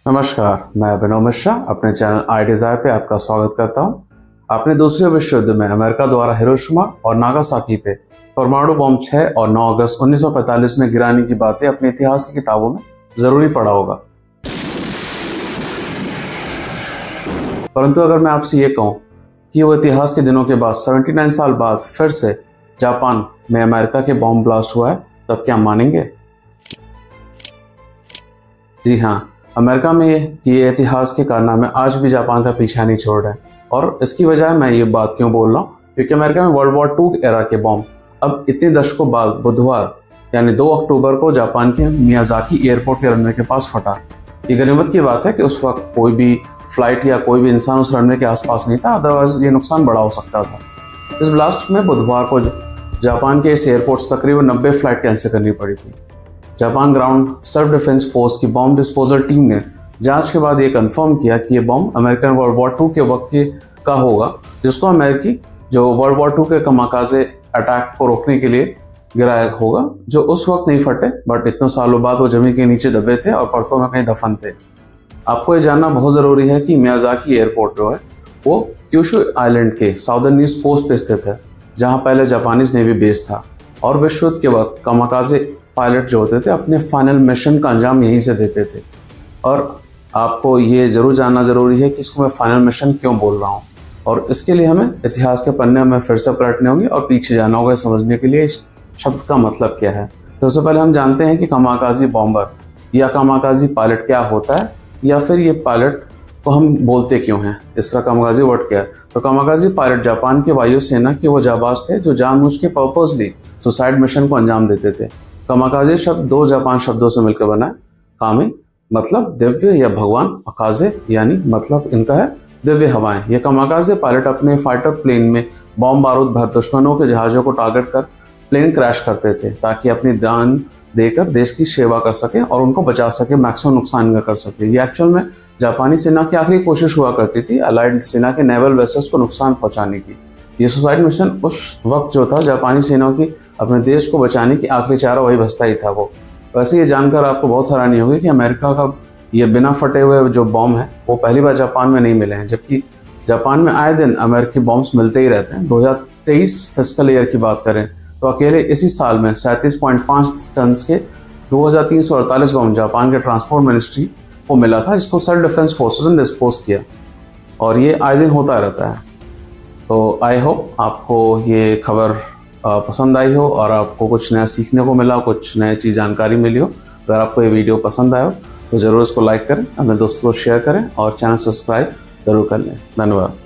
नमस्कार, मैं अभिनव मिश्रा अपने चैनल आई डिजायर पे आपका स्वागत करता हूं। आपने दूसरे विश्व युद्ध में अमेरिका द्वारा हिरोशिमा और नागासाकी पे परमाणु बम 6 और 9 अगस्त 1945 में गिराने की बातें अपने इतिहास की किताबों में जरूरी पढ़ा होगा। परंतु अगर मैं आपसे ये कहूं कि वो इतिहास के दिनों के बाद 79 साल बाद फिर से जापान में अमेरिका के बॉम्ब ब्लास्ट हुआ है, तब क्या मानेंगे? जी हाँ, अमेरिका में ये इतिहास के कारनामे आज भी जापान का पीछा नहीं छोड़ रहे हैं। और इसकी वजह मैं ये बात क्यों बोल रहा हूँ, क्योंकि अमेरिका में वर्ल्ड वॉर 2 एरा के बॉम्ब अब इतने दशकों बाद बुधवार यानी 2 अक्टूबर को जापान के मियाजाकी एयरपोर्ट के रनवे के पास फटा। ये गनीमत की बात है कि उस वक्त कोई भी फ्लाइट या कोई भी इंसान उस रनवे के आसपास नहीं था, अदरवाइज ये नुकसान बड़ा हो सकता था। इस ब्लास्ट में बुधवार को जापान के इस एयरपोर्ट से तकरीबन 90 फ्लाइट कैंसिल करनी पड़ी थी। Japan ground self defence force की बॉम्ब डिस्पोजल टीम ने जांच के बाद ये कंफर्म किया कि ये बॉम्ब अमेरिकन वर्ल्ड वॉर 2 के वक्त का होगा, जिसको अमेरिकी जो वर्ल्ड वॉर 2 के कमाकाजे अटैक को रोकने के लिए गिराया होगा, जो उस वक्त नहीं फटे, बट इतने सालों बाद वो जमीन के नीचे दबे थे और परतों में कहीं दफन थे। आपको ये जानना बहुत ज़रूरी है कि मियाजाकी एयरपोर्ट जो है वो क्यूशु आइलैंड के साउदर्न ईस्ट कोस्ट पे स्थित है, जहाँ पहले जापानीज नेवी बेस था। और विश्व युद्ध के वक्त कमाकाजे पायलट जो होते थे अपने फाइनल मिशन का अंजाम यहीं से देते थे। और आपको ये जरूर जानना जरूरी है कि इसको मैं फाइनल मिशन क्यों बोल रहा हूँ, और इसके लिए हमें इतिहास के पन्ने में फिर से पलटने होंगे और पीछे जाना होगा समझने के लिए इस शब्द का मतलब क्या है। तो सबसे पहले हम जानते हैं कि कमाकाजी बॉम्बर या कमाकाजी पायलट क्या होता है, या फिर ये पायलट को हम बोलते क्यों हैं, इस तरह कमाकाजी वर्ड क्या है। तो कमाकाजी पायलट जापान के वायुसेना के वो जाबाज थे जो जानबूझ के पर्पसली सुसाइड मिशन को अंजाम देते थे। कमाकाजे शब्द 2 जापान शब्दों से मिलकर बना है। कामी मतलब दिव्य या भगवान, अकाजे यानी मतलब इनका है दिव्य हवाएं। ये कमाकाजे पायलट अपने फाइटर प्लेन में बॉम्ब बारूद भर दुश्मनों के जहाजों को टारगेट कर प्लेन क्रैश करते थे, ताकि अपनी दान देकर देश की सेवा कर सके और उनको बचा सके, मैक्सिमम नुकसान न कर सके। ये एक्चुअल में जापानी सेना की आखिरी कोशिश हुआ करती थी अलाइड सेना के नेवल वेसल्स को नुकसान पहुंचाने की। ये सुसाइड मिशन उस वक्त जो था जापानी सेना की अपने देश को बचाने की आखिरी चारा वही बचता ही था वो। वैसे ये जानकर आपको बहुत हैरानी होगी कि अमेरिका का ये बिना फटे हुए जो बॉम्ब है वो पहली बार जापान में नहीं मिले हैं, जबकि जापान में आए दिन अमेरिकी बॉम्ब्स मिलते ही रहते हैं। 2023 फिस्कल ईयर की बात करें तो अकेले इसी साल में 37.5 टन के 2348 बॉम्ब जापान के ट्रांसपोर्ट मिनिस्ट्री को मिला था, जिसको सेल्फ डिफेंस फोर्सेस ने डिस्पोज किया, और ये आए दिन होता रहता है। तो आई होप आपको ये खबर पसंद आई हो और आपको कुछ नया सीखने को मिला, कुछ नई चीज़ जानकारी मिली हो। अगर आपको ये वीडियो पसंद आया हो तो ज़रूर इसको लाइक करें, अपने दोस्तों को शेयर करें और चैनल सब्सक्राइब ज़रूर कर लें। धन्यवाद।